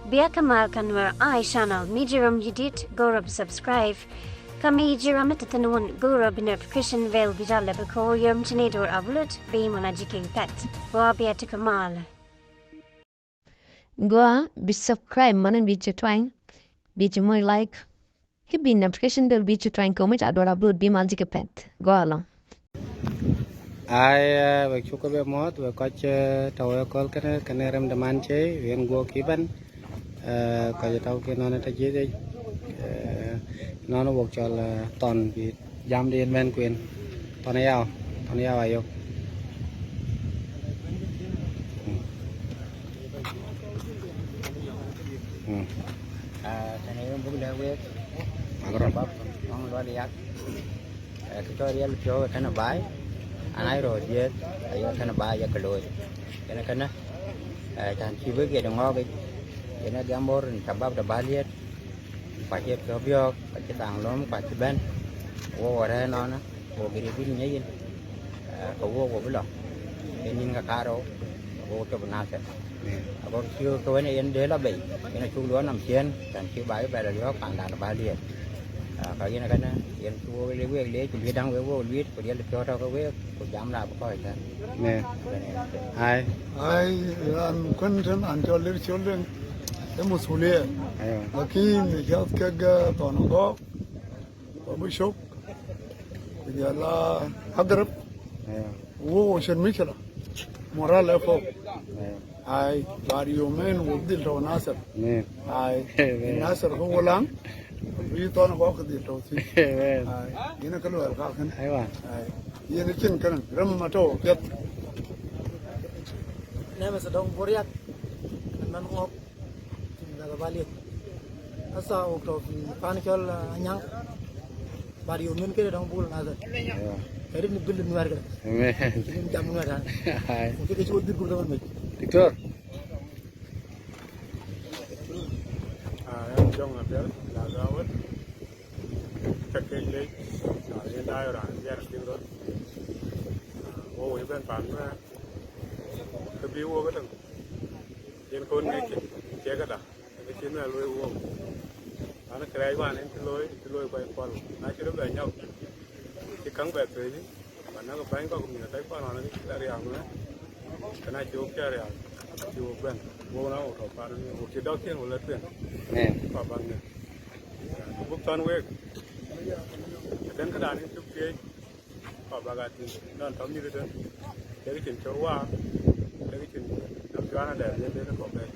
Biar Kamal Kanwar I channel Mijiram Yedit Gorab subscribe. Kami Jiram Tatanun Gorab notification veil Bijala Bako Yum Chinador Avlut Beamon Jiking Pet. Boa Biar Kamal. Gua bi subscribe manan bi twang bi moy like hibi notification bell bi twang comment ador upload bi mal jike pet go along ai về chú có biết mót về có chơi tàu có cái này em đam ăn chế viện gua kỹ ban có chơi tàu cái nó ta chế đi nó buộc cho là toàn bị giam đi bên quyền toàn này ao ai yêu cái này em cũng đã biết mà có không lo đi ăn cái cho đi ăn cho cái nào bái anh rồi dia ayo kana ba ya kaloi kana tan chi với cái đồng ngõ cái nó gamor tabab da baliet pa che probio pa che tang lom pa che ben wo ra nó wo giri bin nyin ko wo bilo nin ka karo wo to na se ko chiu ko ne en de la bei cái chu lúa nằm trên tan chi bái ba da yo pan da baliet cái gì này yên chua lấy quê lấy chuẩn bị đăng với vô luyện của điện lực cho cái quê của giảm là có phải nè ai anh quân thân anh cho lấy cho lên cái một số liệu là khi mình theo cái toàn nó có bức xúc bây giờ là hấp dẫn vô chân mỹ là moral level ai vario men vô đi đâu nasir ai nasir không lắm vì tôi nó có cái gì đâu thì cái nó cái loại khác hơn thấy không cái nó chân cái râm mà trâu biết này mà sẽ đông bồi ăn mình ngọc là cái vali asa okto pan chol anyang bari umin ke đông bul na cái đấy bil nuar cái jam nuar cái cái chỗ dir gul dawan Victor em trong là biết là gạo chắc cái lấy hiện đại rồi giờ là tiếng rồi ô cái bên phản cái biểu cái thằng dân con này chế cái đó cái chuyện là lôi uống nó cái quan nên cái lôi quay quan nó chưa được nhau cái cắn bẹt rồi mà nó có bánh có cũng nhiều cái quan nó là đi ăn nữa cái này chưa chơi rồi chưa quen vô nó một thằng bạn một cái đó kia một lần tiền nè và bằng này bút toán quê đến cái đàn này chụp kia và bà gạt nó tóm như thế cái chuyện châu Á cái chuyện làm cho nó đẹp lên nó còn đẹp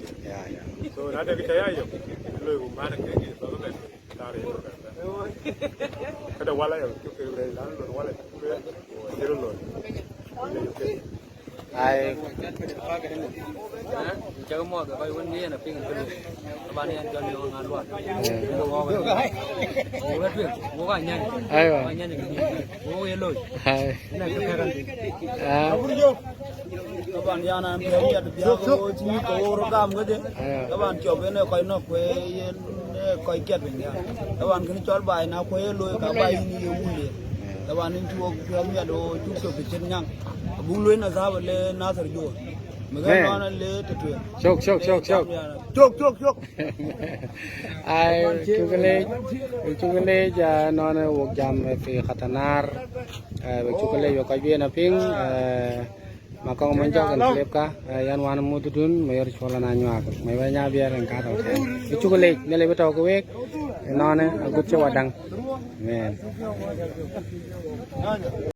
rồi nó cái trái rồi lười của má cái gì đó cái ta để cái đầu qua lại rồi chụp cái này nó rồi qua lại cái rồi ai chơi mua cái quần gì là pin cái bạn đi ăn cho nhiều ngàn luôn mua cái nhanh ai rồi nhanh mua cái lôi ai này cái các bạn nhà này bây giờ bây giờ chỉ có rồi làm cái gì các bạn chụp cái này coi nó quay coi kết mình nha các bạn cứ chọn bài nào quay lôi cả bài nhiều luôn các bạn nên chụp cái này đồ chụp cái chân nhang bung lôi là ra về na thở vô mà cái nó lấy từ từ chốc ai chú cái lê giờ nó buộc jam về khatanar về chú cái lê về cái viên ping mà con mình cho cái clip cả yan wan mudun mayor chola na nyua mai ba nya biar ang ka tau chú cái lê ne le beto ko wek nó ne gut che wadang men